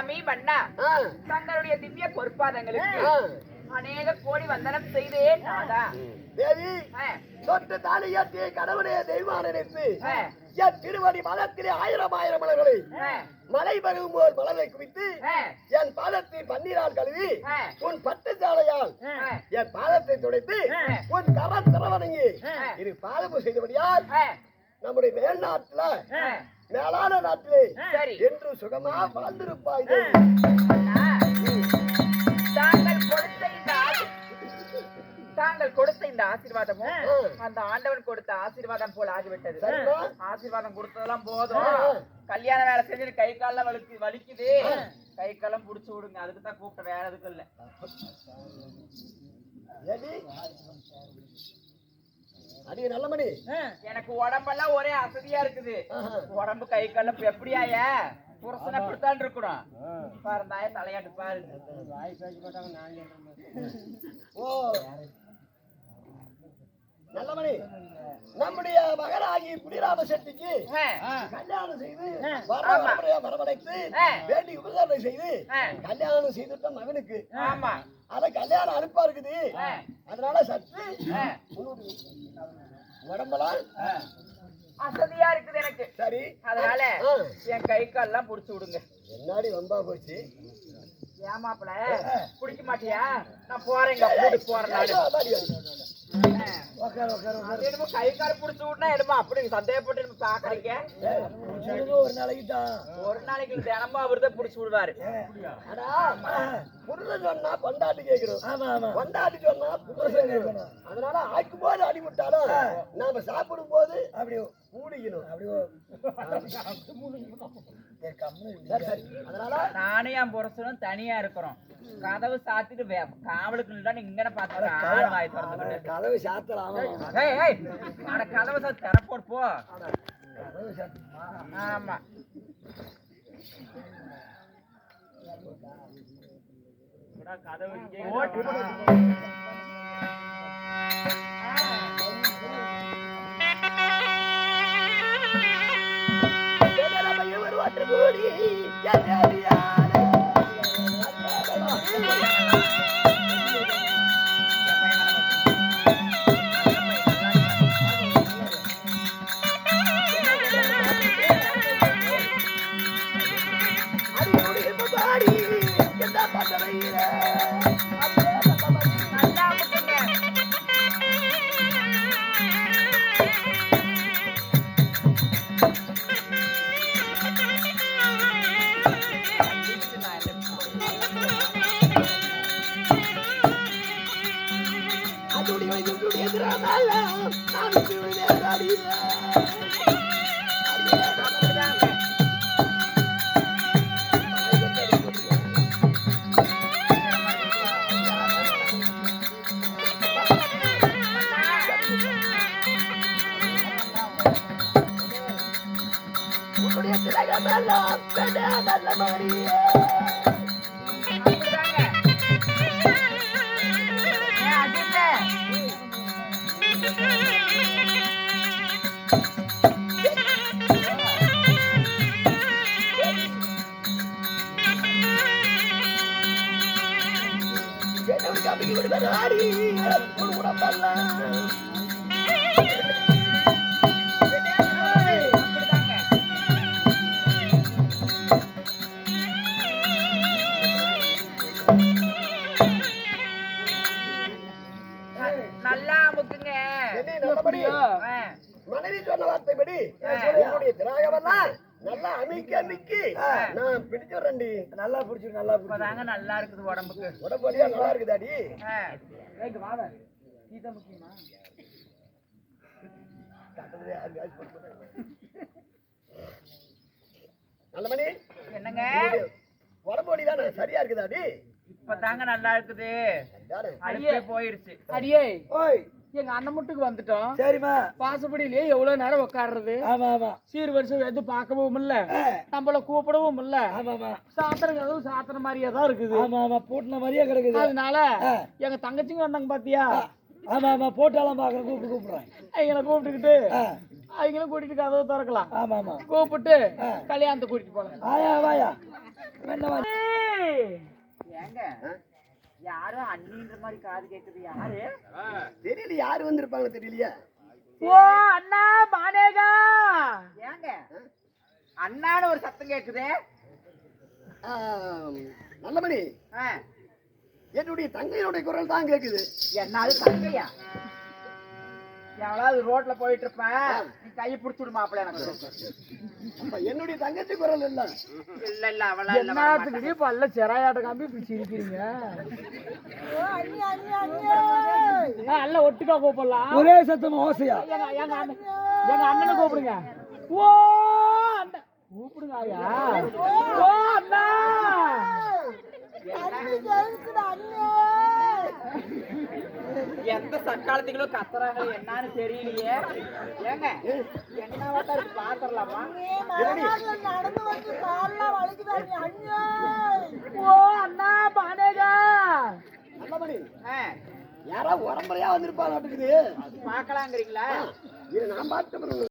சாமி மன்னா தங்களுடைய திவ்ய பொறுப்பாதங்களுக்கு அநேக கோடி வந்தனம் செய்தேன் தேவி தொட்டு தாலியத்தை கடவுளே தெய்வான நினைத்து என் திருவடி மலத்திலே ஆயிரம் ஆயிரம் மலர்களை மலை வரும்போது மலரை குவித்து என் பாதத்தை பன்னீரால் கழுவி உன் பட்டு சாலையால் என் பாதத்தை துடைத்து உன் கரம் திறவணங்கி இது பாதப்பு செய்தபடியால் நம்முடைய மேல்நாட்டுல மேலான நாட்டிலே என்று சுகமா வாழ்ந்திருப்பாய். தாங்கள் கொடுத்த இந்த ஆசீர்வாதமும் அந்த ஆண்டவன் கொடுத்த ஆசீர்வாதம் போல ஆகிவிட்டது. ஆசீர்வாதம் கொடுத்ததெல்லாம் போதும். கல்யாண வேலை செஞ்சு கை காலம் வலிக்குது, கை காலம் புடிச்சு விடுங்க. அதுக்கு தான் கூப்பிட்ட, வேற எதுக்கும் இல்ல. அடி நல்ல மணி, எனக்கு உடம்பெல்லாம் ஒரே அசதியா இருக்குது. உடம்பு கை காலம் எப்படியாய புருஷனை அப்படித்தான் இருக்கணும். பாருந்தாய தலையாட்டு பாரு. ஓ நல்லமணி, நம்முடைய மகனாகி குடிராம செட்டிக்கு கல்யாணம் செய்து வரவழைத்து வேண்டி உபகாரணை செய்து கல்யாணம் செய்துட்ட மகனுக்கு அத கல்யாணம் அனுப்பா இருக்குது. அதனால சற்று உடம்பெல்லாம் அசதியா இருக்குது எனக்கு. சரி, அதனால என் கை கால்லாம் புடிச்சு விடுங்க. என்னாடி வம்பா போச்சு? ஏமாப்பிள குடிக்க மாட்டியா? நான் போறேங்க, போறேன். கை கால் புடிச்சு விட்டா என்னமா அப்படி சந்தேகப்பட்டு பாக்குறீங்க? ஒரு நாளைக்கு தினமும் அவர்தான் புடிச்சு விடுவாரு. புருஷன் சொன்னா பொண்டாட்டி கேட்கிறோம், பொண்டாட்டி சொன்னா புருஷன் கேட்கணும். அதனால ஆக்கும் போது அடிவிட்டாலும் நாம சாப்பிடும் போது அப்படி மூடிக்கணும். அதனால நானும் என் புருஷனும் தனியா இருக்கிறோம். கதவு சாத்திட்டு காவலுக்கு இங்க பாத்து கதவு சாத்தலாம். கதவு சாத்தி திறப்போடு போ. ஆமா, கதவு நல்லா முக்குங்க. மனைவி சொன்ன வார்த்தைப்படி என்னுடைய திராகமெல்லாம் நல்லா அமைக்கி நான் பிடிச்சுறேன்டி. நல்லா பிடிச்சு நல்லா இப்பதாங்க நல்லா இருக்குது உடம்புக்கு. உடம்புலியா நல்லா இருக்குதாடி? முக்கியமா நல்ல மணி, என்னங்க உடம்புலியா சரியா இருக்குதாடி? இப்பதாங்க நல்லா இருக்குது. அடியே போயிருச்சு. அடியே எங்க அண்ணன் முட்டுக்கு வந்துட்டோம். சரிமா, வாசப்படியிலேயே எவ்வளவு நேரம் உட்காடுறது? ஆமா ஆமா, சீர் வருஷம் எது பார்க்கவும் இல்ல, நம்மள கூப்பிடவும் இல்ல. ஆமா, சாத்திரம் எதுவும் சாத்திர மாதிரியே தான் இருக்குது. ஆமா ஆமா, பூட்டின மாதிரியே கிடக்குது. அதனால எங்க தங்கச்சிங்க வந்தாங்க பாத்தியா? ஆமா ஆமா, போட்டாலும் பாக்குறேன், கூப்பிடுறேன். அவங்கள கூப்பிட்டுக்கிட்டு அவங்களும் கூட்டிட்டு கதவை திறக்கலாம். ஆமா ஆமா, கூப்பிட்டு கல்யாணத்தை கூட்டிட்டு போலாம். ஆயா வாயா, ஏங்க யாரும் அண்ணின்ற மாதிரி காது கேக்குது யாரு? தெரியல யாரு வந்திருப்பாங்க தெரியலையா? ஓ அண்ணா மானேகா. ஏங்க அண்ணான்னு ஒரு சத்தம் கேக்குது. நல்லபடி என்னுடைய தங்கையுடைய குரல் தான் கேக்குது. என்னாலும் தங்கையா? எவ்வளவு ரோட்ல போயிட்டு இருப்பேன், நீ கையை புடிச்சுடு மாப்பிள்ள எனக்கு. என்னுடைய தங்கச்சி குரல் இல்ல. இல்ல இல்ல அவளா இல்ல. என்னத்துக்கு பல்ல செராயாட்ட காம்பி இப்படி சிரிக்கிறீங்க? எல்லாம் ஒட்டுக்கா கூப்பிடலாம். ஒரே சத்தம் ஓசையா? எங்க அண்ணனை கூப்பிடுங்க. ஓ அண்ணன் கூப்பிடுங்க ஐயா. ஓ அண்ணா எந்த சக்காலத்துகளும் கத்துறாங்க என்னன்னு தெரியலையே. ஏங்க என்ன பாத்துடலாமா? ஓ அண்ணா பானேகா. நல்லபடி யாரா உடம்பறையா வந்திருப்பாங்க. பாக்கலாங்கிறீங்களா? நான் பார்த்து